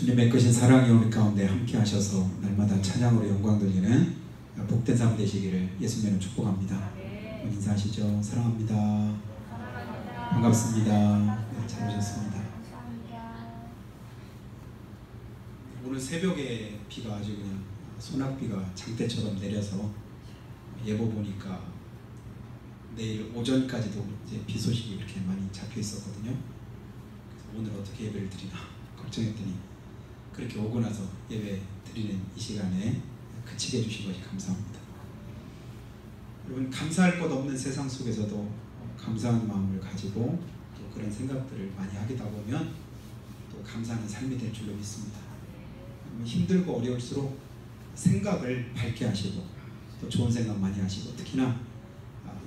주님의 크신 사랑이 우리 가운데 함께 하셔서 날마다 찬양으로 영광 돌리는 복된 삶 되시기를 예수님으로 축복합니다. 인사하시죠. 사랑합니다. 반갑습니다. 네, 잘 오셨습니다. 오늘 새벽에 비가 아주 그냥 소낙비가 장대처럼 내려서 예보 보니까 내일 오전까지도 이제 비 소식이 이렇게 많이 잡혀 있었거든요. 그래서 오늘 어떻게 예배를 드리나 걱정했더니 그렇게 오고 나서 예배 드리는 이 시간에 그치게 해주신 것이 감사합니다. 여러분, 감사할 것 없는 세상 속에서도 감사한 마음을 가지고 또 그런 생각들을 많이 하다 보면 또 감사하는 삶이 될 줄로 믿습니다. 힘들고 어려울수록 생각을 밝게 하시고 또 좋은 생각 많이 하시고 특히나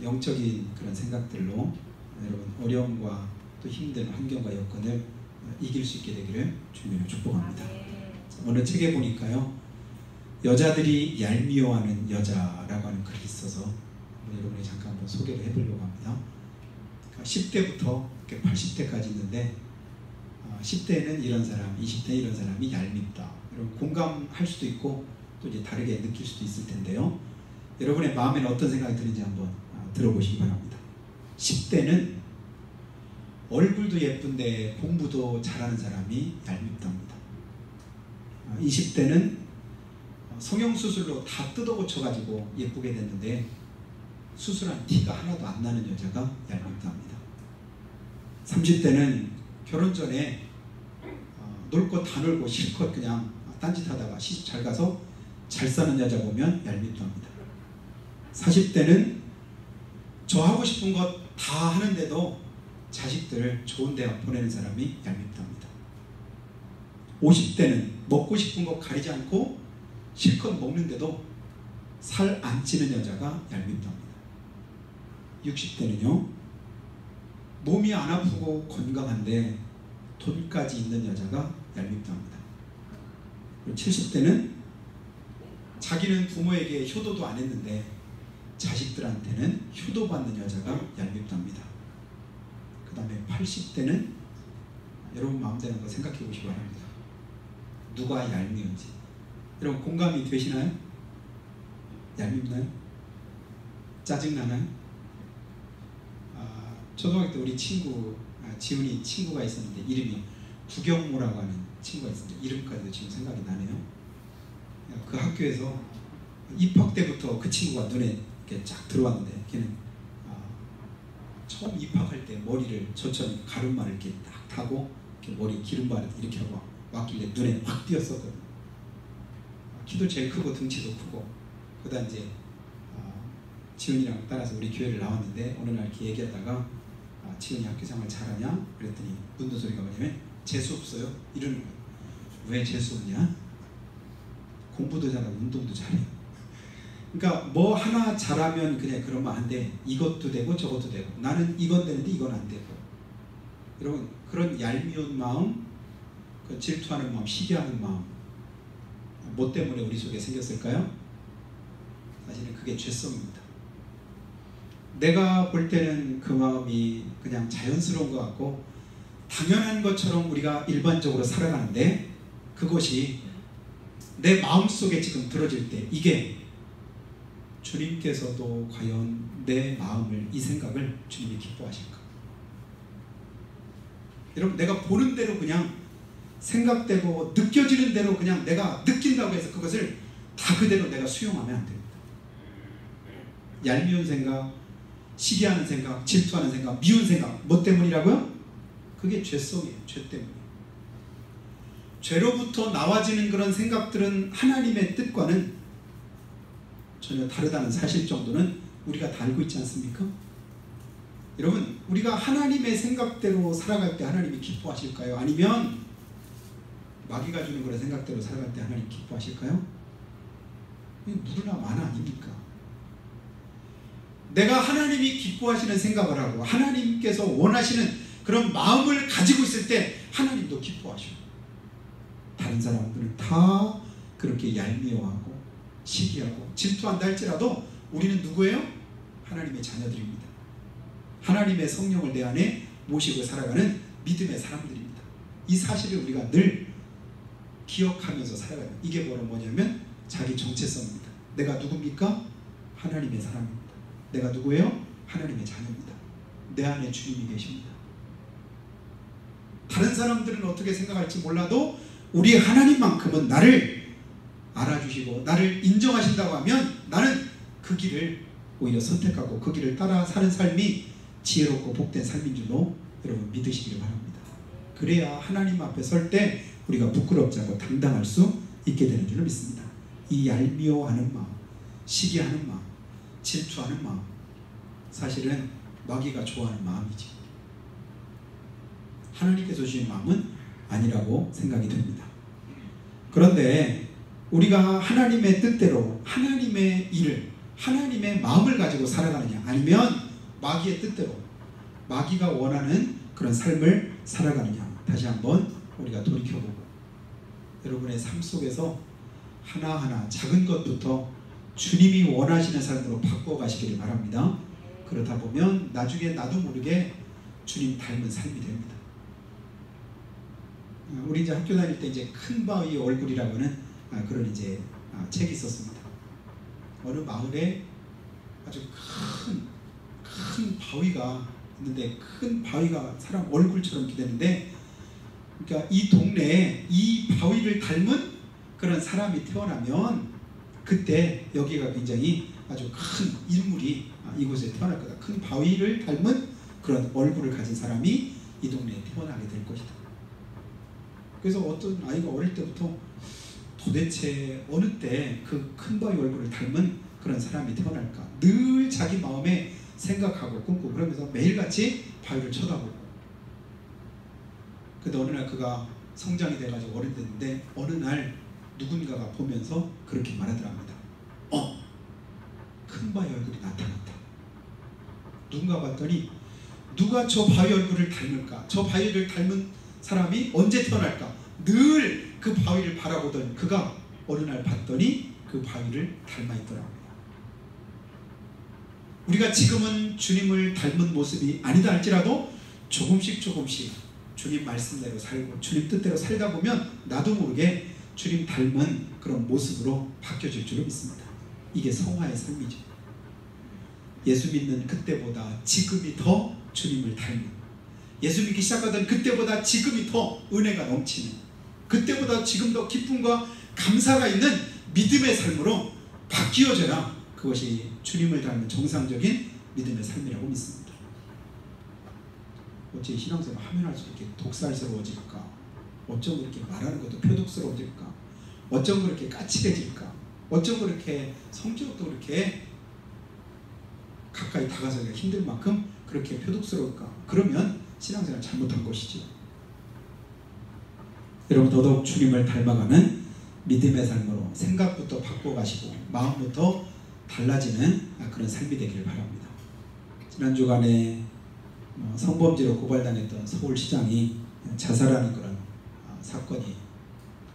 영적인 그런 생각들로 여러분 어려움과 또 힘든 환경과 여건을 이길 수 있게 되기를 주님으로 축복합니다. 오늘 책에 보니까요, 여자들이 얄미워하는 여자라고 하는 글이 있어서 여러분이 잠깐 한번 소개를 해보려고 합니다. 10대부터 80대까지 있는데 10대는 이런 사람, 20대 이런 사람이 얄밉다. 여러분 공감할 수도 있고 또 이제 다르게 느낄 수도 있을 텐데요. 여러분의 마음에는 어떤 생각이 드는지 한번 들어보시기 바랍니다. 10대는 얼굴도 예쁜데 공부도 잘하는 사람이 얄밉답니다. 20대는 성형수술로 다 뜯어고쳐가지고 예쁘게 됐는데 수술한 티가 하나도 안 나는 여자가 얄밉답니다. 30대는 결혼 전에 놀 거 다 놀고 실컷 그냥 딴짓하다가 시집 잘 가서 잘 사는 여자 보면 얄밉답니다. 40대는 저 하고 싶은 것 다 하는데도 자식들을 좋은 대학 보내는 사람이 얄밉답니다. 50대는 먹고 싶은 거 가리지 않고 실컷 먹는데도 살 안 찌는 여자가 얄밉답니다. 60대는요, 몸이 안 아프고 건강한데 돈까지 있는 여자가 얄밉답니다. 70대는 자기는 부모에게 효도도 안 했는데 자식들한테는 효도받는 여자가 얄밉답니다. 그 다음에 80대는 여러분 마음대로 거 생각해 보시기 바랍니다. 누가 얄미운지. 여러분 공감이 되시나요? 얄밉나요? 짜증나나요? 초등학교 때 우리 친구 지훈이 친구가 있었는데 이름이 구경모라고 하는 친구가 있었는데 이름까지도 지금 생각이 나네요. 그 학교에서 입학 때부터 그 친구가 눈에 이렇게 쫙 들어왔는데 걔는 처음 입학할 때 머리를 저처럼 가르마를 이렇게 딱 타고 이렇게 머리 기름바를 이렇게 하고 왔길래 눈에 확 띄었었거든요. 키도 제일 크고 등치도 크고. 그다음 이제 지훈이랑 따라서 우리 교회를 나왔는데 어느 날 이렇게 얘기하다가 지훈이 학교 생활 잘하냐? 그랬더니 묻는 소리가 뭐냐면 재수 없어요? 이러는 거예요. 왜 재수 없냐? 공부도 잘하고 운동도 잘해요. 그러니까 뭐 하나 잘하면 그냥 그러면 안 돼. 이것도 되고 저것도 되고 나는 이건 되는데 이건 안 되고. 여러분 그런 얄미운 마음, 그 질투하는 마음, 시기하는 마음, 뭐 때문에 우리 속에 생겼을까요? 사실은 그게 죄성입니다. 내가 볼 때는 그 마음이 그냥 자연스러운 것 같고 당연한 것처럼 우리가 일반적으로 살아가는데 그것이 내 마음속에 지금 들어질 때 이게 주님께서도 과연 내 마음을, 이 생각을 주님이 기뻐하실까? 여러분 내가 보는 대로 그냥 생각되고 느껴지는 대로 그냥 내가 느낀다고 해서 그것을 다 그대로 내가 수용하면 안 됩니다. 얄미운 생각, 시기하는 생각, 질투하는 생각, 미운 생각, 뭐 때문이라고요? 그게 죄성이에요. 죄 때문이에요. 죄로부터 나와지는 그런 생각들은 하나님의 뜻과는 전혀 다르다는 사실 정도는 우리가 다 알고 있지 않습니까? 여러분 우리가 하나님의 생각대로 살아갈 때 하나님이 기뻐하실까요? 아니면 마귀가 주는 그런 생각대로 살아갈 때 하나님 기뻐하실까요? 누구나 마나 아닙니까? 내가 하나님이 기뻐하시는 생각을 하고 하나님께서 원하시는 그런 마음을 가지고 있을 때 하나님도 기뻐하셔요. 다른 사람들은 다 그렇게 얄미워하고 시기하고 질투한다 할지라도 우리는 누구예요? 하나님의 자녀들입니다. 하나님의 성령을 내 안에 모시고 살아가는 믿음의 사람들입니다. 이 사실을 우리가 늘 기억하면서 살아가요. 이게 바로 뭐냐면 자기 정체성입니다. 내가 누굽니까? 하나님의 사람입니다. 내가 누구예요? 하나님의 자녀입니다. 내 안에 주님이 계십니다. 다른 사람들은 어떻게 생각할지 몰라도 우리 하나님만큼은 나를 알아주시고 나를 인정하신다고 하면 나는 그 길을 오히려 선택하고 그 길을 따라 사는 삶이 지혜롭고 복된 삶인 줄로 여러분 믿으시기를 바랍니다. 그래야 하나님 앞에 설 때 우리가 부끄럽지 않고 당당할 수 있게 되는 줄로 믿습니다. 이 얄미워하는 마음, 시기하는 마음, 질투하는 마음, 사실은 마귀가 좋아하는 마음이지 하나님께서 주신 마음은 아니라고 생각이 듭니다. 그런데 우리가 하나님의 뜻대로 하나님의 일을 하나님의 마음을 가지고 살아가느냐 아니면 마귀의 뜻대로 마귀가 원하는 그런 삶을 살아가느냐 다시 한번 우리가 돌이켜보고 여러분의 삶 속에서 하나하나 작은 것부터 주님이 원하시는 삶으로 바꿔가시기를 바랍니다. 그러다 보면 나중에 나도 모르게 주님 닮은 삶이 됩니다. 우리 이제 학교 다닐 때 이제 큰 바위의 얼굴이라고 하는 그런 이제 책이 있었습니다. 어느 마을에 아주 큰 바위가 있는데 큰 바위가 사람 얼굴처럼 이렇게 되는데 그러니까 이 동네에 이 바위를 닮은 그런 사람이 태어나면 그때 여기가 굉장히 아주 큰 인물이 이곳에 태어날 거다. 큰 바위를 닮은 그런 얼굴을 가진 사람이 이 동네에 태어나게 될 것이다. 그래서 어떤 아이가 어릴 때부터 도대체 어느 때 그 큰 바위 얼굴을 닮은 그런 사람이 태어날까 늘 자기 마음에 생각하고 꿈꾸고 그러면서 매일같이 바위를 쳐다보고 근데 어느 날 그가 성장이 돼가지고 어른이 됐는데 어느 날 누군가가 보면서 그렇게 말하더랍니다. 큰 바위 얼굴이 나타났다. 누군가 봤더니 누가 저 바위 얼굴을 닮을까? 저 바위를 닮은 사람이 언제 태어날까? 늘 그 바위를 바라보던 그가 어느 날 봤더니 그 바위를 닮아 있더랍니다. 우리가 지금은 주님을 닮은 모습이 아니다 할지라도 조금씩 주님 말씀대로 살고 주님 뜻대로 살다 보면 나도 모르게 주님 닮은 그런 모습으로 바뀌어질 줄을 믿습니다. 이게 성화의 삶이죠. 예수 믿는 그때보다 지금이 더 주님을 닮은 예수 믿기 시작하던 그때보다 지금이 더 은혜가 넘치는 그때보다 지금 더 기쁨과 감사가 있는 믿음의 삶으로 바뀌어져야 그것이 주님을 닮은 정상적인 믿음의 삶이라고 믿습니다. 어째 신앙생활 하면 할수록 이렇게 독살스러워질까? 어쩜 그렇게 말하는 것도 표독스러워질까? 어쩜 그렇게 까칠해질까? 어쩜 그렇게 성격도 그렇게 가까이 다가서기가 힘들 만큼 그렇게 표독스러울까? 그러면 신앙생활 잘못한 것이죠. 여러분 더더욱 주님을 닮아가는 믿음의 삶으로 생각부터 바꿔가시고 마음부터 달라지는 그런 삶이 되기를 바랍니다. 지난 주간에 성범죄로 고발당했던 서울시장이 자살하는 그런 사건이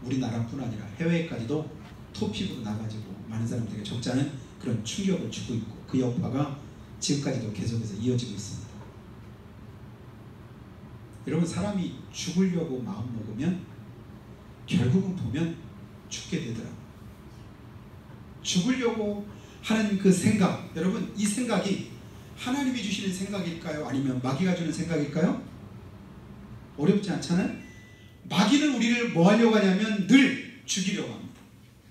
우리나라뿐 아니라 해외까지도 토픽으로 나가지고 많은 사람들에게 적지 않은 그런 충격을 주고 있고 그 여파가 지금까지도 계속해서 이어지고 있습니다. 여러분 사람이 죽으려고 마음 먹으면 결국은 보면 죽게 되더라고요. 죽으려고 하는 그 생각 여러분 이 생각이 하나님이 주시는 생각일까요? 아니면 마귀가 주는 생각일까요? 어렵지 않잖아요? 마귀는 우리를 뭐 하려고 하냐면 늘 죽이려고 합니다.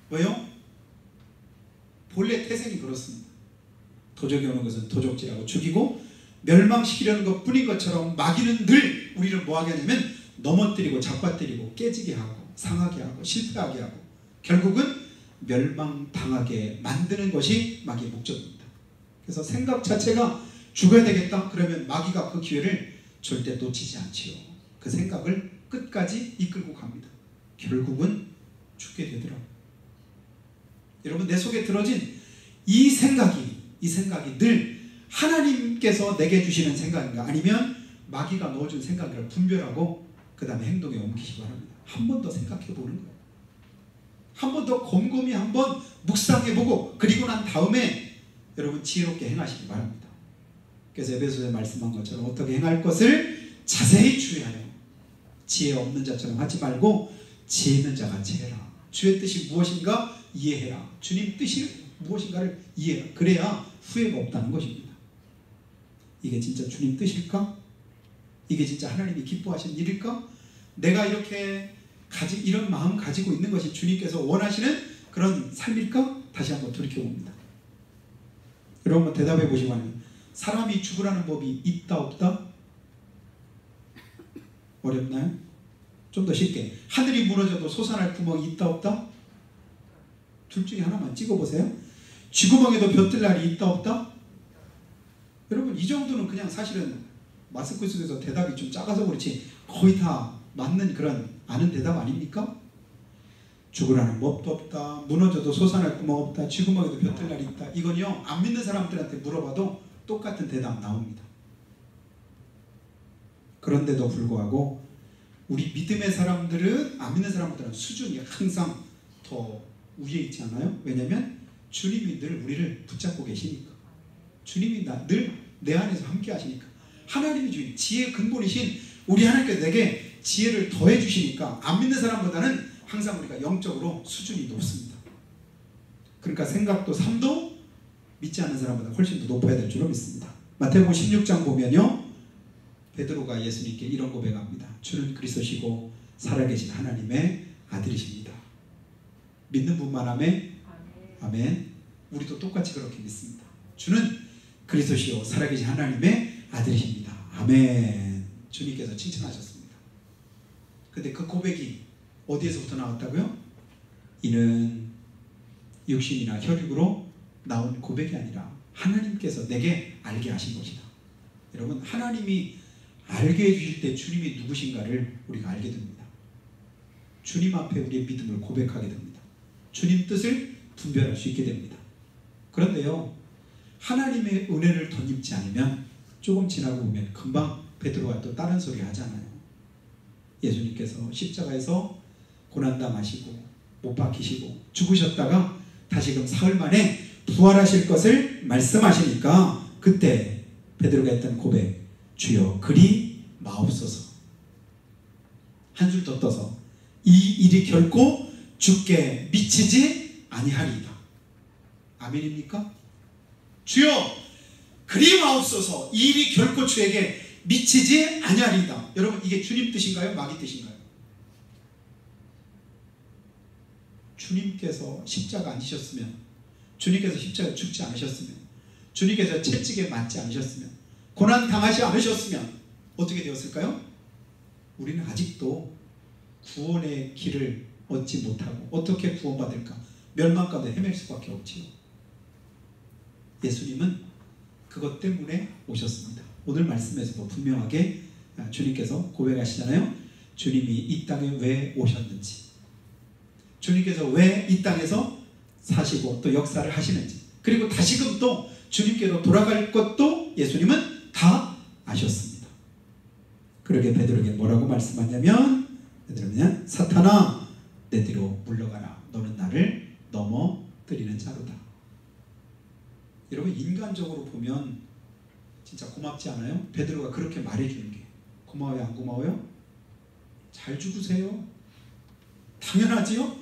왜요? 본래 태생이 그렇습니다. 도적이 오는 것은 도적질하고 죽이고 멸망시키려는 것 뿐인 것처럼 마귀는 늘 우리를 뭐 하게 하냐면 넘어뜨리고 잡아뜨리고 깨지게 하고 상하게 하고 실패하게 하고 결국은 멸망당하게 만드는 것이 마귀의 목적입니다. 그래서 생각 자체가 죽어야 되겠다 그러면 마귀가 그 기회를 절대 놓치지 않지요. 그 생각을 끝까지 이끌고 갑니다. 결국은 죽게 되더라고요. 여러분 내 속에 들어진 이 생각이 늘 하나님께서 내게 주시는 생각인가 아니면 마귀가 넣어준 생각을 분별하고 그 다음에 행동에 옮기시기 바랍니다. 한 번 더 생각해 보는 거예요. 한 번 더 곰곰이 한번 묵상해보고 그리고 난 다음에 여러분 지혜롭게 행하시기 바랍니다. 그래서 에베소서에 말씀한 것처럼 어떻게 행할 것을 자세히 주의하여 지혜 없는 자처럼 하지 말고 지혜 있는 자가 같이 해라. 주의 뜻이 무엇인가 이해해라. 주님 뜻이 무엇인가를 이해해라. 그래야 후회가 없다는 것입니다. 이게 진짜 주님 뜻일까? 이게 진짜 하나님이 기뻐하시는 일일까? 내가 이렇게 이런 마음 가지고 있는 것이 주님께서 원하시는 그런 삶일까? 다시 한번 돌이켜봅니다. 여러분 대답해 보시면 사람이 죽으라는 법이 있다 없다? 어렵나요? 좀 더 쉽게 하늘이 무너져도 솟아날 구멍이 있다 없다? 둘 중에 하나만 찍어보세요. 쥐구멍에도 벼뜰 날이 있다 없다? 여러분 이 정도는 그냥 사실은 마스크 속에서 대답이 좀 작아서 그렇지 거의 다 맞는 그런 아는 대답 아닙니까? 죽으라는 법도 없다. 무너져도 솟아날 구멍 없다. 쥐구멍에도 벼뜰 날이 있다. 이건요 안 믿는 사람들한테 물어봐도 똑같은 대답 나옵니다. 그런데도 불구하고 우리 믿음의 사람들은 안 믿는 사람들은 수준이 항상 더 위에 있지 않아요? 왜냐하면 주님이 늘 우리를 붙잡고 계시니까. 주님이 늘 내 안에서 함께 하시니까. 하나님이 주인 지혜의 근본이신 우리 하나님께서 내게 지혜를 더해 주시니까 안 믿는 사람보다는 항상 우리가 영적으로 수준이 높습니다. 그러니까 생각도 삶도 믿지 않는 사람보다 훨씬 더 높아야 될 줄로 믿습니다. 마태복음 16장 보면요 베드로가 예수님께 이런 고백합니다. 주는 그리스도시고 살아계신 하나님의 아들이십니다. 믿는 분만 아멘? 아멘. 우리도 똑같이 그렇게 믿습니다. 주는 그리스도시요 살아계신 하나님의 아들이십니다. 아멘. 주님께서 칭찬하셨습니다. 근데 그 고백이 어디에서부터 나왔다고요? 이는 육신이나 혈육으로 나온 고백이 아니라 하나님께서 내게 알게 하신 것이다. 여러분 하나님이 알게 해주실 때 주님이 누구신가를 우리가 알게 됩니다. 주님 앞에 우리의 믿음을 고백하게 됩니다. 주님 뜻을 분별할 수 있게 됩니다. 그런데요 하나님의 은혜를 덧입지 않으면 조금 지나고 보면 금방 베드로가 또 다른 소리 하잖아요. 예수님께서 십자가에서 고난당하시고 못 박히시고 죽으셨다가 다시금 사흘 만에 부활하실 것을 말씀하시니까 그때 베드로가 했던 고백, 주여 그리 마옵소서. 한술 더 떠서 이 일이 결코 주께 미치지 아니하리이다. 아멘입니까? 주여 그리 마옵소서. 이 일이 결코 주에게 미치지 아니하리이다. 여러분 이게 주님 뜻인가요? 마귀 뜻인가요? 주님께서 십자가 안 지셨으면, 주님께서 십자가 죽지 않으셨으면, 주님께서 채찍에 맞지 않으셨으면, 고난 당하지 않으셨으면 어떻게 되었을까요? 우리는 아직도 구원의 길을 얻지 못하고 어떻게 구원받을까? 멸망 가운데 헤맬 수밖에 없지요. 예수님은 그것 때문에 오셨습니다. 오늘 말씀에서도 분명하게 주님께서 고백하시잖아요. 주님이 이 땅에 왜 오셨는지, 주님께서 왜 이 땅에서 사시고 또 역사를 하시는지, 그리고 다시금 또 주님께로 돌아갈 것도 예수님은 다 아셨습니다. 그러게 베드로에게 뭐라고 말씀하냐면, 베드로는 사탄아 내 뒤로 물러가라. 너는 나를 넘어뜨리는 자로다. 여러분 인간적으로 보면 진짜 고맙지 않아요? 베드로가 그렇게 말해주는 게 고마워요 안 고마워요? 잘 죽으세요? 당연하지요?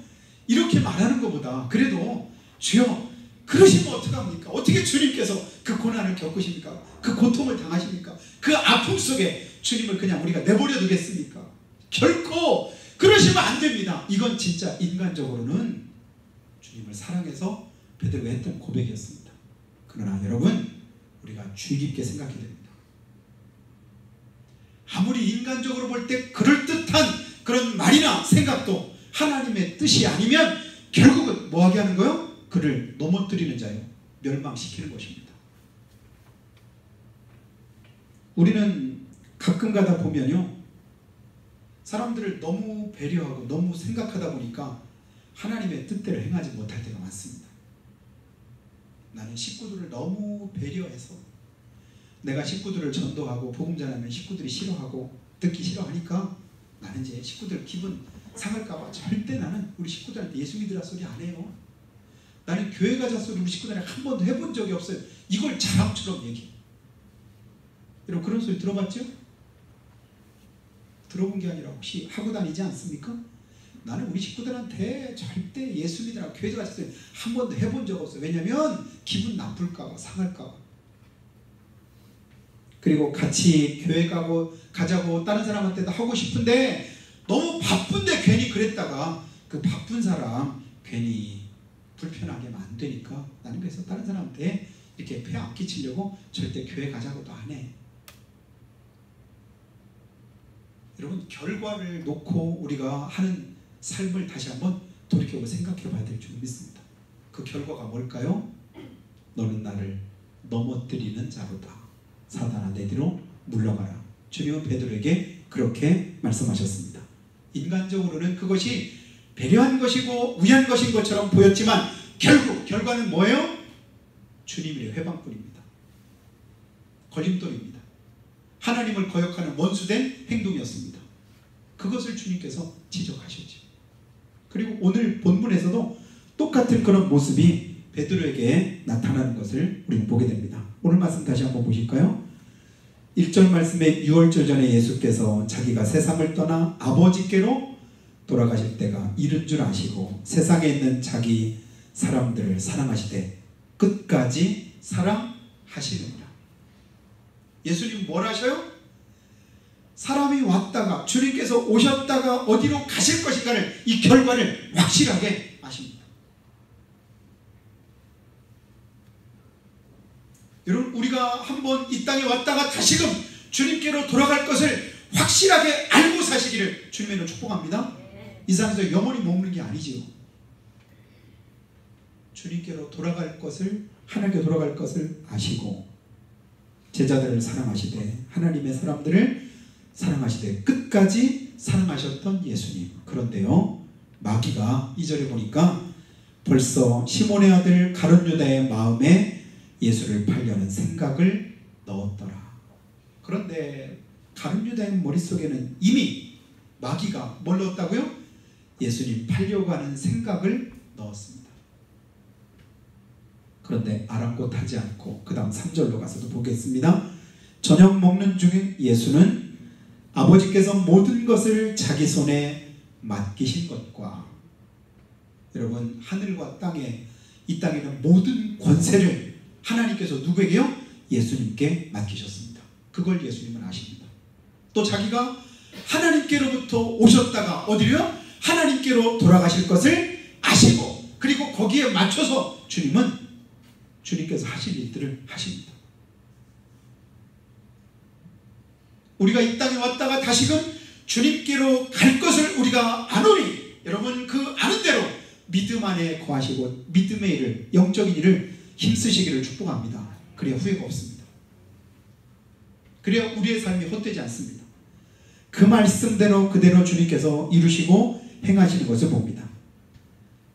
이렇게 말하는 것보다 그래도 주여 그러시면 어떡합니까? 어떻게 주님께서 그 고난을 겪으십니까? 그 고통을 당하십니까? 그 아픔 속에 주님을 그냥 우리가 내버려 두겠습니까? 결코 그러시면 안 됩니다. 이건 진짜 인간적으로는 주님을 사랑해서 베드로가 했던 고백이었습니다. 그러나 여러분 우리가 주의 깊게 생각해야 됩니다. 아무리 인간적으로 볼 때 그럴듯한 그런 말이나 생각도 하나님의 뜻이 아니면 결국은 뭐하게 하는 거요? 그를 넘어뜨리는 자요, 멸망시키는 것입니다. 우리는 가끔 가다 보면요 사람들을 너무 배려하고 너무 생각하다 보니까 하나님의 뜻대로 행하지 못할 때가 많습니다. 나는 식구들을 너무 배려해서 내가 식구들을 전도하고 복음 전하면 식구들이 싫어하고 듣기 싫어하니까 나는 이제 식구들 기분 상할까봐 절대 나는 우리 식구들한테 예수 믿으라 소리 안 해요. 나는 교회 가자 소리 우리 식구들한테 한 번도 해본 적이 없어요. 이걸 자랑처럼 얘기해. 여러분 그런 소리 들어봤죠? 들어본 게 아니라 혹시 하고 다니지 않습니까? 나는 우리 식구들한테 절대 예수 믿으라고 교회 가서 한 번도 해본 적 없어. 왜냐면 기분 나쁠까 봐, 상할까 봐. 그리고 같이 교회 가자고 다른 사람한테도 하고 싶은데 너무 바쁜데 괜히 그랬다가 그 바쁜 사람 괜히 불편하게 하면 안 되니까 나는 그래서 다른 사람한테 이렇게 폐 안 끼치려고 절대 교회 가자고도 안 해. 여러분, 결과를 놓고 우리가 하는 삶을 다시 한번 돌이켜보고 생각해 봐야 될 줄 믿습니다. 그 결과가 뭘까요? 너는 나를 넘어뜨리는 자로다. 사단아, 내 뒤로 물러가라. 주님은 베드로에게 그렇게 말씀하셨습니다. 인간적으로는 그것이 배려한 것이고 위한 것인 것처럼 보였지만 결국 결과는 뭐예요? 주님의 회방꾼입니다. 걸림돌입니다. 하나님을 거역하는 원수된 행동이었습니다. 그것을 주님께서 지적하셨죠. 그리고 오늘 본문에서도 똑같은 그런 모습이 베드로에게 나타나는 것을 우리는 보게 됩니다. 오늘 말씀 다시 한번 보실까요? 1절 말씀에 유월절 전에 예수께서 자기가 세상을 떠나 아버지께로 돌아가실 때가 이른 줄 아시고 세상에 있는 자기 사람들을 사랑하시되 끝까지 사랑하시느니라. 예수님 뭘 하셔요? 사람이 왔다가 주님께서 오셨다가 어디로 가실 것인가를 이 결과를 확실하게 아십니다. 여러분, 우리가 한번 이 땅에 왔다가 다시금 주님께로 돌아갈 것을 확실하게 알고 사시기를 주님으로 축복합니다. 이 세상에서 영원히 머무는 게 아니지요. 주님께로 돌아갈 것을, 하나님께 돌아갈 것을 아시고 제자들을 사랑하시되 하나님의 사람들을 사랑하시되 끝까지 사랑하셨던 예수님. 그런데요, 마귀가 2절에 보니까 벌써 시몬의 아들 가룟 유다의 마음에 예수를 팔려는 생각을 넣었더라. 그런데 가룟 유다의 머릿속에는 이미 마귀가 뭘 넣었다고요? 예수님 팔려고 하는 생각을 넣었습니다. 그런데 아랑곳하지 않고 그 다음 3절로 가서도 보겠습니다. 저녁 먹는 중에 예수는 아버지께서 모든 것을 자기 손에 맡기신 것과, 여러분, 하늘과 땅에, 이 땅에는 모든 권세를 하나님께서 누구에게요? 예수님께 맡기셨습니다. 그걸 예수님은 아십니다. 또 자기가 하나님께로부터 오셨다가 어디로요? 하나님께로 돌아가실 것을 아시고, 그리고 거기에 맞춰서 주님께서 하실 일들을 하십니다. 우리가 이 땅에 왔다가 다시금 주님께로 갈 것을 우리가 아노니, 여러분 그 아는 대로 믿음 안에 거하시고 믿음의 일을, 영적인 일을 힘쓰시기를 축복합니다. 그래야 후회가 없습니다. 그래야 우리의 삶이 헛되지 않습니다. 그 말씀대로 그대로 주님께서 이루시고 행하시는 것을 봅니다.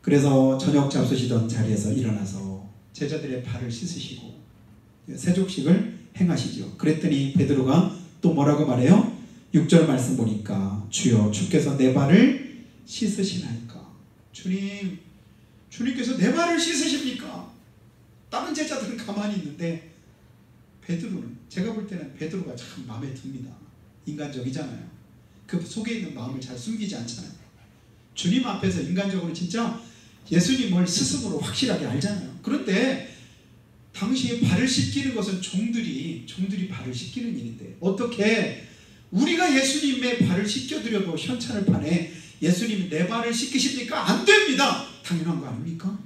그래서 저녁 잡수시던 자리에서 일어나서 제자들의 발을 씻으시고 세족식을 행하시죠. 그랬더니 베드로가 또 뭐라고 말해요? 6절 말씀 보니까 주여 주께서 내 발을 씻으시나이까. 주님께서 내 발을 씻으십니까? 다른 제자들은 가만히 있는데 베드로는, 제가 볼 때는 베드로가 참 마음에 듭니다. 인간적이잖아요. 그 속에 있는 마음을 잘 숨기지 않잖아요. 주님 앞에서 인간적으로 진짜 예수님을 스스로 확실하게 알잖아요. 그런데 당시에 발을 씻기는 것은 종들이 발을 씻기는 일인데 어떻게 우리가 예수님의 발을 씻겨드려도 현찬을 판에 예수님이 내 발을 씻기십니까? 안 됩니다. 당연한 거 아닙니까?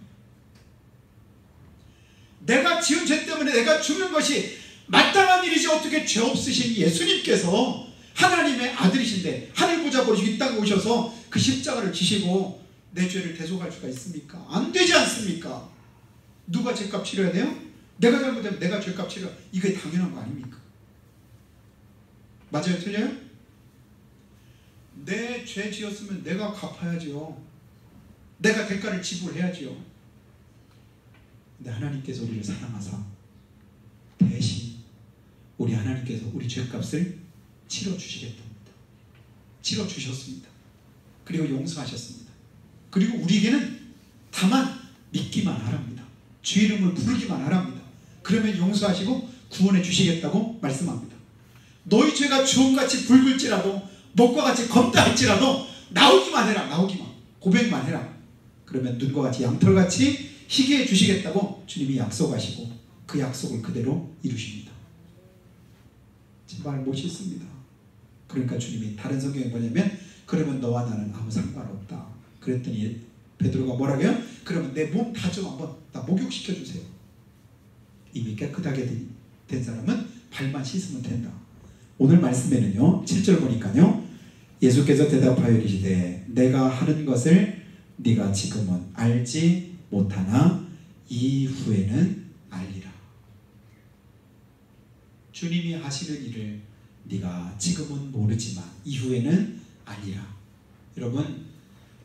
내가 지은 죄 때문에 내가 죽는 것이 마땅한 일이지 어떻게 죄 없으신 예수님께서 하나님의 아들이신데 하늘 보좌 버리시고 이 땅에 오셔서 그 십자가를 지시고 내 죄를 대속할 수가 있습니까? 안 되지 않습니까? 누가 죄값 치러야 돼요? 내가 잘못하면 내가 죄값 치러. 이게 당연한 거 아닙니까? 맞아요? 틀려요? 내 죄 지었으면 내가 갚아야죠. 내가 대가를 지불해야죠. 근데 하나님께서 우리를 사랑하사 대신 우리 하나님께서 우리 죄값을 치러주시겠답니다. 치러주셨습니다. 그리고 용서하셨습니다. 그리고 우리에게는 다만 믿기만 하랍니다. 주 이름을 부르기만 하랍니다. 그러면 용서하시고 구원해 주시겠다고 말씀합니다. 너희 죄가 주홍같이 붉을지라도 목과 같이 검다 할지라도 나오기만 해라. 나오기만. 고백만 해라. 그러면 눈과 같이 양털같이 희게 해주시겠다고 주님이 약속하시고 그 약속을 그대로 이루십니다. 정말 멋있습니다. 그러니까 주님이 다른 성경에 뭐냐면 그러면 너와 나는 아무 상관없다. 그랬더니 베드로가 뭐라고 해요? 그러면 내 몸 다 좀 한번 다 목욕시켜주세요. 이미 깨끗하게 된 사람은 발만 씻으면 된다. 오늘 말씀에는요 7절 보니까요 예수께서 대답하여 이르시되 내가 하는 것을 네가 지금은 알지 못하나 이후에는 알리라. 주님이 하시는 일을 네가 지금은 모르지만 이후에는 알리라. 여러분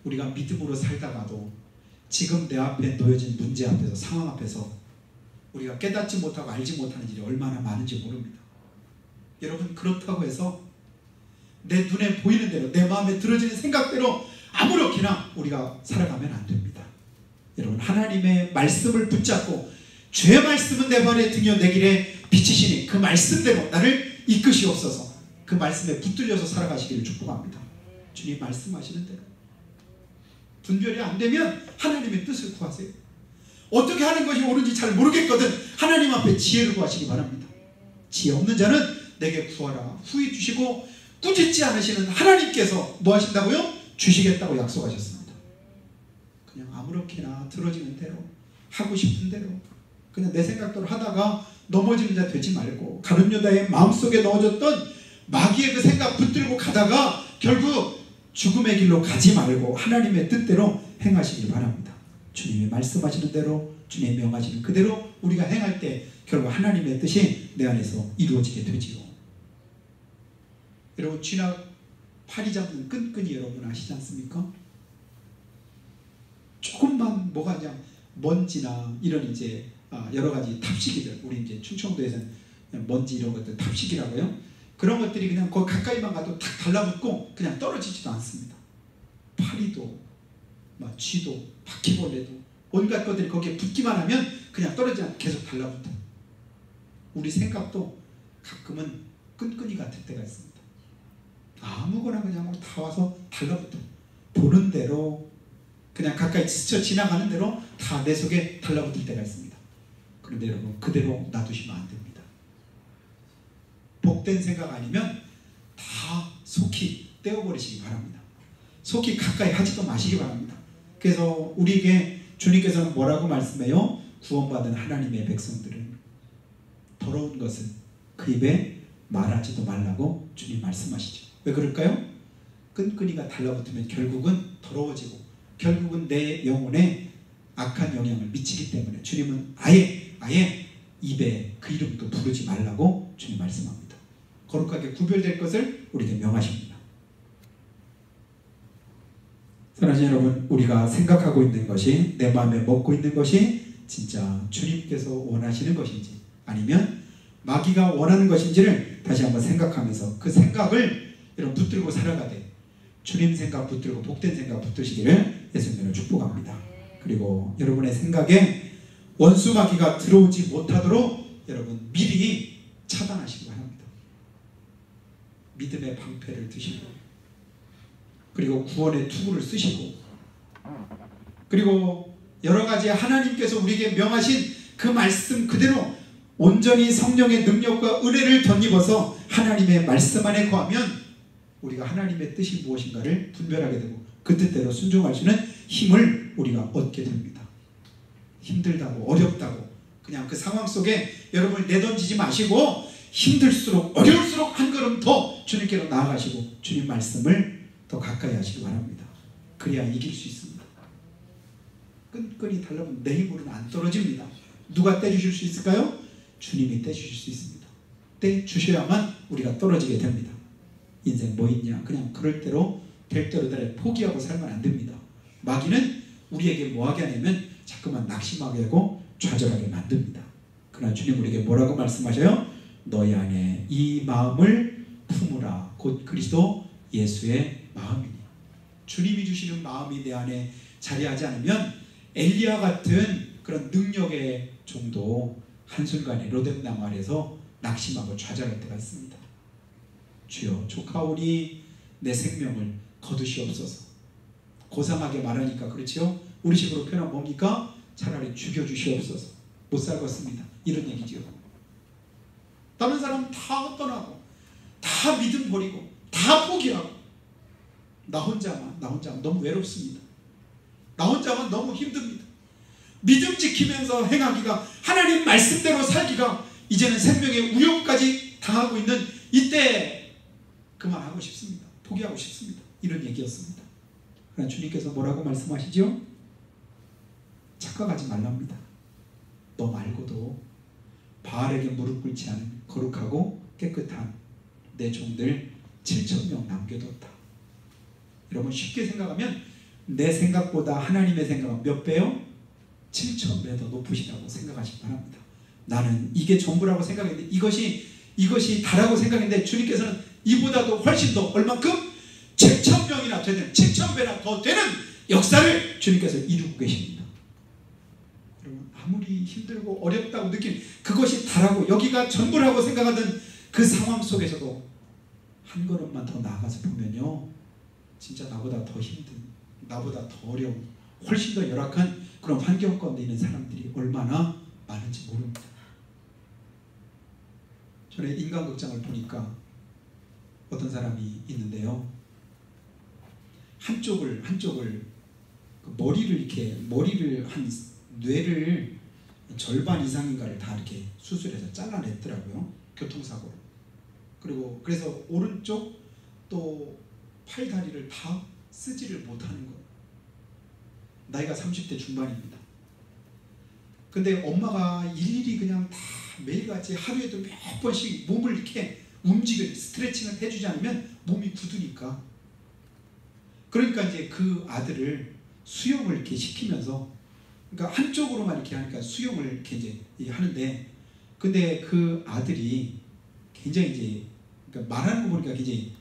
우리가 믿음으로 살다가도 지금 내 앞에 놓여진 문제 앞에서 상황 앞에서 우리가 깨닫지 못하고 알지 못하는 일이 얼마나 많은지 모릅니다. 여러분 그렇다고 해서 내 눈에 보이는 대로 내 마음에 들어지는 생각대로 아무렇게나 우리가 살아가면 안 됩니다. 여러분 하나님의 말씀을 붙잡고 주의 말씀은 내 발에 등이요 내 길에 비치시니 그 말씀대로 나를 이끄시옵소서. 그 말씀에 붙들려서 살아가시기를 축복합니다. 주님 말씀하시는 대로 분별이 안 되면 하나님의 뜻을 구하세요. 어떻게 하는 것이 옳은지 잘 모르겠거든 하나님 앞에 지혜를 구하시기 바랍니다. 지혜 없는 자는 내게 구하라. 후히 주시고 꾸짖지 않으시는 하나님께서 뭐 하신다고요? 주시겠다고 약속하셨습니다. 그냥 아무렇게나 들어지는 대로 하고 싶은 대로 그냥 내 생각대로 하다가 넘어지는 자 되지 말고 가룟 유다의 마음속에 넣어졌던 마귀의 그 생각 붙들고 가다가 결국 죽음의 길로 가지 말고 하나님의 뜻대로 행하시길 바랍니다. 주님이 말씀하시는 대로 주님이 명하시는 그대로 우리가 행할 때 결국 하나님의 뜻이 내 안에서 이루어지게 되지요. 여러분 쥐나 파리 잡는 끈끈이 여러분 아시지 않습니까? 조금만 뭐가 그냥 먼지나 이런 이제 여러 가지 탑식이들 우리 이제 충청도에서는 먼지 이런 것들 탑식이라고요. 그런 것들이 그냥 거기 가까이만 가도 탁 달라붙고 그냥 떨어지지도 않습니다. 파리도 쥐도 바퀴벌레도 온갖 것들이 거기에 붙기만 하면 그냥 떨어지지 않고 계속 달라붙어. 우리 생각도 가끔은 끈끈이 같을 때가 있습니다. 아무거나 그냥 다 와서 달라붙어. 보는 대로 그냥 가까이 스쳐 지나가는 대로 다 내 속에 달라붙을 때가 있습니다. 그런데 여러분 그대로 놔두시면 안 됩니다. 복된 생각 아니면 다 속히 떼어버리시기 바랍니다. 속히 가까이 하지도 마시기 바랍니다. 그래서 우리에게 주님께서는 뭐라고 말씀해요? 구원받은 하나님의 백성들은 더러운 것은 그 입에 말하지도 말라고 주님 말씀하시죠. 왜 그럴까요? 끈끈이가 달라붙으면 결국은 더러워지고 결국은 내 영혼에 악한 영향을 미치기 때문에 주님은 아예 입에 그 이름도 부르지 말라고 주님 말씀합니다. 거룩하게 구별될 것을 우리에게 명하십니다. 사랑하는 여러분, 우리가 생각하고 있는 것이 내 마음에 먹고 있는 것이 진짜 주님께서 원하시는 것인지 아니면 마귀가 원하는 것인지를 다시 한번 생각하면서 그 생각을 여러분 붙들고 살아가되 주님 생각 붙들고 복된 생각 붙드시기를 예수님으로 축복합니다. 그리고 여러분의 생각에 원수 마귀가 들어오지 못하도록 여러분 미리 차단하시기 바랍니다. 믿음의 방패를 드시고 그리고 구원의 투구를 쓰시고 그리고 여러가지 하나님께서 우리에게 명하신 그 말씀 그대로 온전히 성령의 능력과 은혜를 덧입어서 하나님의 말씀 안에 거하면 우리가 하나님의 뜻이 무엇인가를 분별하게 되고 그 뜻대로 순종할 수 있는 힘을 우리가 얻게 됩니다. 힘들다고 어렵다고 그냥 그 상황 속에 여러분을 내던지지 마시고 힘들수록 어려울수록 한 걸음 더 주님께로 나아가시고 주님 말씀을 더 가까이 하시기 바랍니다. 그래야 이길 수 있습니다. 끈끈이 달라붙으면 내 힘으로는 안 떨어집니다. 누가 떼주실 수 있을까요? 주님이 떼주실 수 있습니다. 떼주셔야만 우리가 떨어지게 됩니다. 인생 뭐 있냐 그냥 그럴 대로 될 대로 포기하고 살면 안 됩니다. 마귀는 우리에게 뭐하게 하냐면 자꾸만 낙심하게 하고 좌절하게 만듭니다. 그러나 주님 우리에게 뭐라고 말씀하셔요? 너희 안에 이 마음을 품으라. 곧 그리스도 예수의 마음이니. 주님이 주시는 마음이 내 안에 자리하지 않으면 엘리야 같은 그런 능력의 종도 한순간에 로뎀나무 아래서 낙심하고 좌절할 때가 있습니다. 주여 족하오니 내 생명을 거두시옵소서. 고상하게 말하니까 그렇지요. 우리 식으로 표현하면 뭡니까? 차라리 죽여주시옵소서. 못 살겠습니다. 이런 얘기지요. 다른 사람 다 떠나고 다 믿음 버리고 다 포기하고 나 혼자만 너무 외롭습니다. 나 혼자만 너무 힘듭니다. 믿음 지키면서 행하기가, 하나님 말씀대로 살기가 이제는 생명의 위협까지 당하고 있는 이때 그만하고 싶습니다. 포기하고 싶습니다. 이런 얘기였습니다. 그러나 주님께서 뭐라고 말씀하시죠? 착각하지 말랍니다. 너 말고도 바알에게 무릎 꿇지 않은 거룩하고 깨끗한 내 종들 7,000명 남겨뒀다. 여러분 쉽게 생각하면 내 생각보다 하나님의 생각은 몇 배요? 7,000배 더 높으시다고 생각하시기 바랍니다. 나는 이게 전부라고 생각했는데 이것이 다라고 생각했는데 주님께서는 이보다도 훨씬 더 얼만큼? 7,000명이나 되는 7,000배나 더 되는 역사를 주님께서 이루고 계십니다. 여러분 아무리 힘들고 어렵다고 느낀 그것이 다라고 여기가 전부라고 생각하던 그 상황 속에서도 한 걸음만 더 나아가서 보면요, 진짜 나보다 더 힘든, 나보다 더 어려운, 훨씬 더 열악한 그런 환경 가운데 있는 사람들이 얼마나 많은지 모릅니다. 전에 인간극장을 보니까 어떤 사람이 있는데요, 한쪽을 머리를 한 뇌를 절반 이상인가를 다 이렇게 수술해서 잘라냈더라고요. 교통사고로. 그래서 오른쪽 또 팔 다리를 다 쓰지를 못하는 거예요. 나이가 30대 중반입니다. 근데 엄마가 일일이 그냥 다 매일같이 하루에도 몇 번씩 몸을 이렇게 스트레칭을 해주지 않으면 몸이 굳으니까. 그러니까 이제 그 아들을 수영을 이렇게 시키면서, 그러니까 한쪽으로만 이렇게 하니까 수영을 이렇게 이제 하는데, 근데 그 아들이 굉장히 이제 그러니까 말하는 거 보니까 굉장히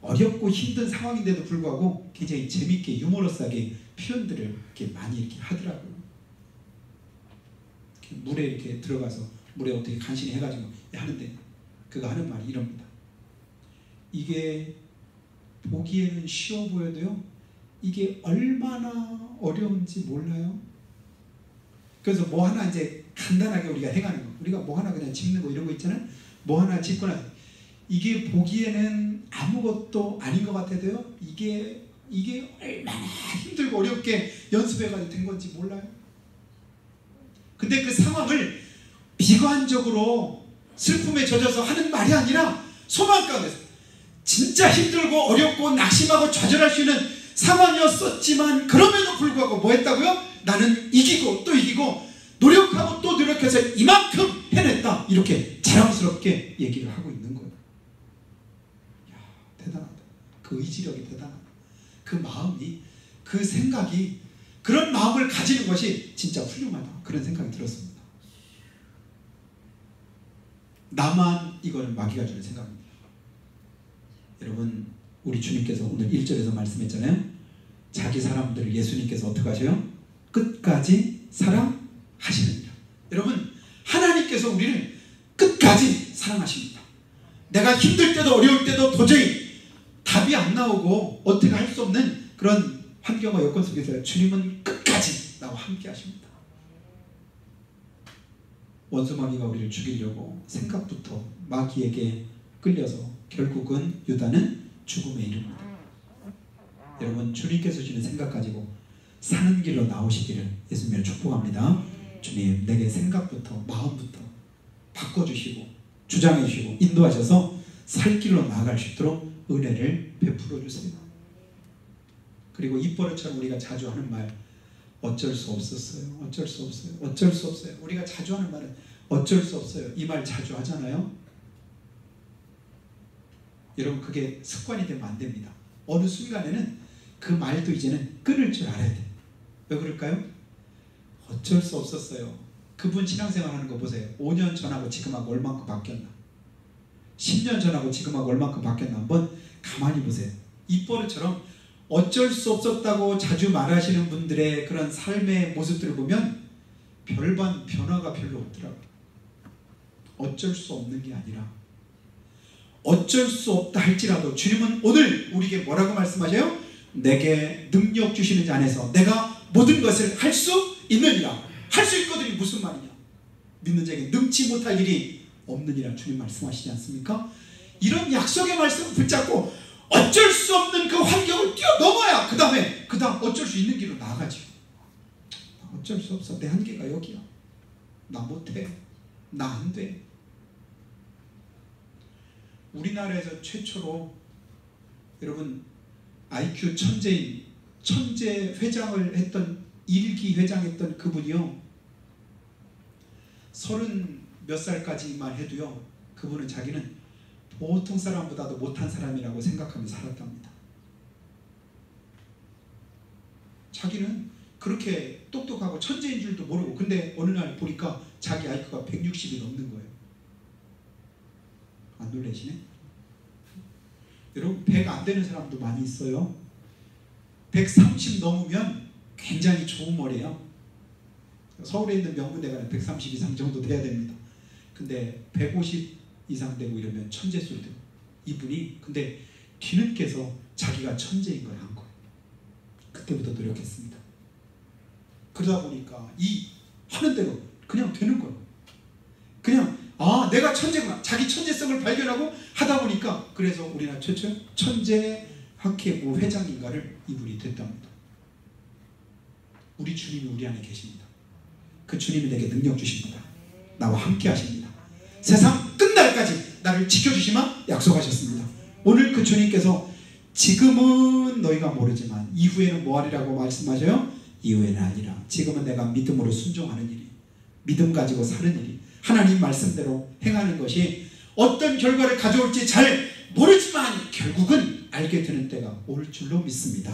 어렵고 힘든 상황인데도 불구하고 굉장히 재밌게 유머러스하게 표현들을 이렇게 많이 이렇게 하더라고요. 이렇게 물에 이렇게 들어가서 물에 어떻게 간신히 해가지고 하는데 그가 하는 말이 이럽니다. 이게 보기에는 쉬워 보여도요, 이게 얼마나 어려운지 몰라요. 그래서 뭐 하나 이제 간단하게 우리가 행하는 거, 우리가 뭐 하나 그냥 짚는 거 이런 거 있잖아요. 뭐 하나 짚거나 이게 보기에는 아무것도 아닌 것 같아도요, 이게 얼마나 힘들고 어렵게 연습해가지고 된 건지 몰라요. 근데 그 상황을 비관적으로 슬픔에 젖어서 하는 말이 아니라 소망 가운데서 진짜 힘들고 어렵고 낙심하고 좌절할 수 있는 상황이었었지만 그럼에도 불구하고 뭐 했다고요? 나는 이기고 또 이기고 노력하고 또 노력해서 이만큼 해냈다, 이렇게 자랑스럽게 얘기를 하고 있는 거예요. 이야, 대단하다. 그 의지력이 대단하다. 그 마음이, 그 생각이, 그런 마음을 가지는 것이 진짜 훌륭하다, 그런 생각이 들었습니다. 나만 이걸 마귀가 주는 생각입니다. 여러분, 우리 주님께서 오늘 1절에서 말씀했잖아요. 자기 사람들을 예수님께서 어떻게 하셔요? 끝까지 사랑하시느니라. 여러분, 하나님께서 우리를 끝까지 사랑하십니다. 내가 힘들 때도 어려울 때도 도저히 답이 안 나오고 어떻게 할 수 없는 그런 환경과 여건 속에서 주님은 끝까지 나와 함께 하십니다. 원수 마귀가 우리를 죽이려고 생각부터 마귀에게 끌려서 결국은 유다는 죽음에 이릅니다. 여러분, 주님께서 주시는 생각 가지고 사는 길로 나오시기를 예수님을 축복합니다. 주님, 내게 생각부터 마음부터 바꿔주시고 주장해 주시고 인도하셔서 살 길로 나아갈 수 있도록 은혜를 베풀어 주세요. 그리고 입버릇처럼 우리가 자주 하는 말, 어쩔 수 없었어요. 어쩔 수 없어요. 어쩔 수 없어요. 우리가 자주 하는 말은 어쩔 수 없어요. 이 말 자주 하잖아요. 여러분, 그게 습관이 되면 안 됩니다. 어느 순간에는 그 말도 이제는 끊을 줄 알아야 돼요. 왜 그럴까요? 어쩔 수 없었어요. 그분 신앙생활 하는 거 보세요. 5년 전하고 지금하고 얼만큼 바뀌었나? 10년 전하고 지금하고 얼만큼 바뀌었나? 한번 가만히 보세요. 입버릇처럼 어쩔 수 없었다고 자주 말하시는 분들의 그런 삶의 모습들을 보면 별반 변화가 별로 없더라고요. 어쩔 수 없는 게 아니라 어쩔 수 없다 할지라도 주님은 오늘 우리에게 뭐라고 말씀하셔요? 내게 능력 주시는 자 안에서 내가 모든 것을 할 수 있느니라. 할 수 있거든이 무슨 말이냐? 믿는 자에게 능치 못할 일이 없느니라 주님 말씀하시지 않습니까? 이런 약속의 말씀을 붙잡고 어쩔 수 없는 그 환경을 뛰어넘어야 그 다음 어쩔 수 있는 길로 나아가죠. 어쩔 수 없어. 내 한계가 여기야. 나 못해. 나 안 돼. 우리나라에서 최초로 여러분 IQ 천재인 천재 회장을 했던 일기 회장했던 그분이요, 30 몇 살까지만 해도요 그분은 자기는 보통 사람보다도 못한 사람이라고 생각하며 살았답니다. 자기는 그렇게 똑똑하고 천재인 줄도 모르고, 근데 어느 날 보니까 자기 IQ가 160이 넘는 거예요. 안 놀라시네? 여러분 100 안 되는 사람도 많이 있어요. 130 넘으면 굉장히 좋은 머리예요. 서울에 있는 명문대가는 130 이상 정도 돼야 됩니다. 근데 150 이상 되고 이러면 천재 소리 되고, 이분이 근데 뒤늦게서 자기가 천재인 걸 한 거예요. 그때부터 노력했습니다. 그러다 보니까 이 하는 대로 그냥 되는 거예요. 그냥 내가 천재구나. 자기 천재성을 발견하고 하다 보니까, 그래서 우리나라 최초 천재 학회부 회장인가를 이분이 됐답니다. 우리 주님이 우리 안에 계십니다. 그 주님이 내게 능력 주십니다. 나와 함께 하십니다. 세상 끝날까지 나를 지켜주시마 약속하셨습니다. 오늘 그 주님께서 지금은 너희가 모르지만 이후에는 뭐하리라고 말씀하셔요? 이후에는 아니라 지금은 내가 믿음으로 순종하는 일이, 믿음 가지고 사는 일이, 하나님 말씀대로 행하는 것이 어떤 결과를 가져올지 잘 모르지만 결국은 알게 되는 때가 올 줄로 믿습니다.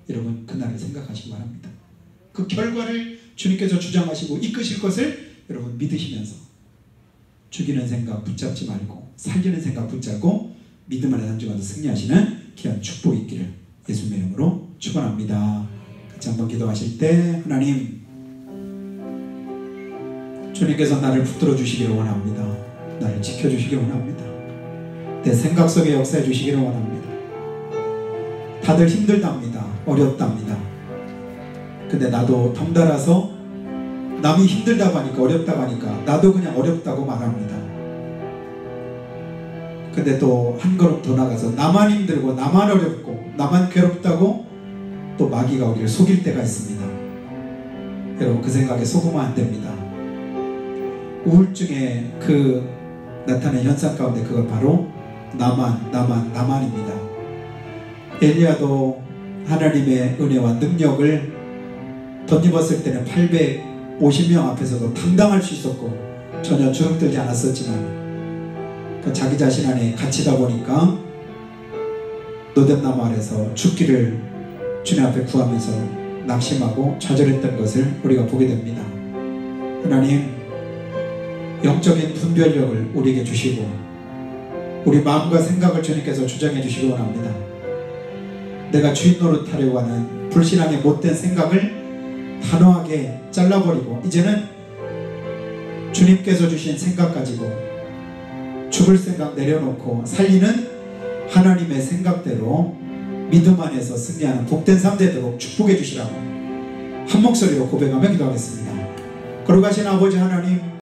여러분 그날을 생각하시기 바랍니다. 그 결과를 주님께서 주장하시고 이끄실 것을 여러분 믿으시면서 죽이는 생각 붙잡지 말고 살리는 생각 붙잡고 믿음 안에 안주가서 승리하시는 귀한 축복이 있기를 예수님의 이름으로 축원합니다. 같이 한번 기도하실 때, 하나님 주님께서 나를 붙들어 주시기를 원합니다. 나를 지켜주시기 원합니다. 내 생각 속에 역사해 주시기를 원합니다. 다들 힘들답니다. 어렵답니다. 근데 나도 덩달아서 남이 힘들다고 하니까, 어렵다고 하니까 나도 그냥 어렵다고 말합니다. 근데 또 한 걸음 더 나가서 나만 힘들고 나만 어렵고 나만 괴롭다고 또 마귀가 우리를 속일 때가 있습니다. 여러분 그 생각에 속으면 안 됩니다. 우울증의 그 나타낸 현상 가운데 그건 바로 나만입니다. 엘리야도 하나님의 은혜와 능력을 덧입었을 때는 850명 앞에서도 당당할 수 있었고 전혀 주눅들지 않았었지만, 자기 자신 안에 갇히다 보니까 노뎀나무 아래서 죽기를 주님 앞에 구하면서 낙심하고 좌절했던 것을 우리가 보게 됩니다. 하나님 영적인 분별력을 우리에게 주시고 우리 마음과 생각을 주님께서 주장해 주시기 원합니다. 내가 주인 노릇하려고 하는 불신앙의 못된 생각을 단호하게 잘라버리고 이제는 주님께서 주신 생각 가지고 죽을 생각 내려놓고 살리는 하나님의 생각대로 믿음 안에서 승리하는 복된 삶 되도록 축복해 주시라고 한 목소리로 고백하며 기도하겠습니다. 거룩하신 아버지 하나님,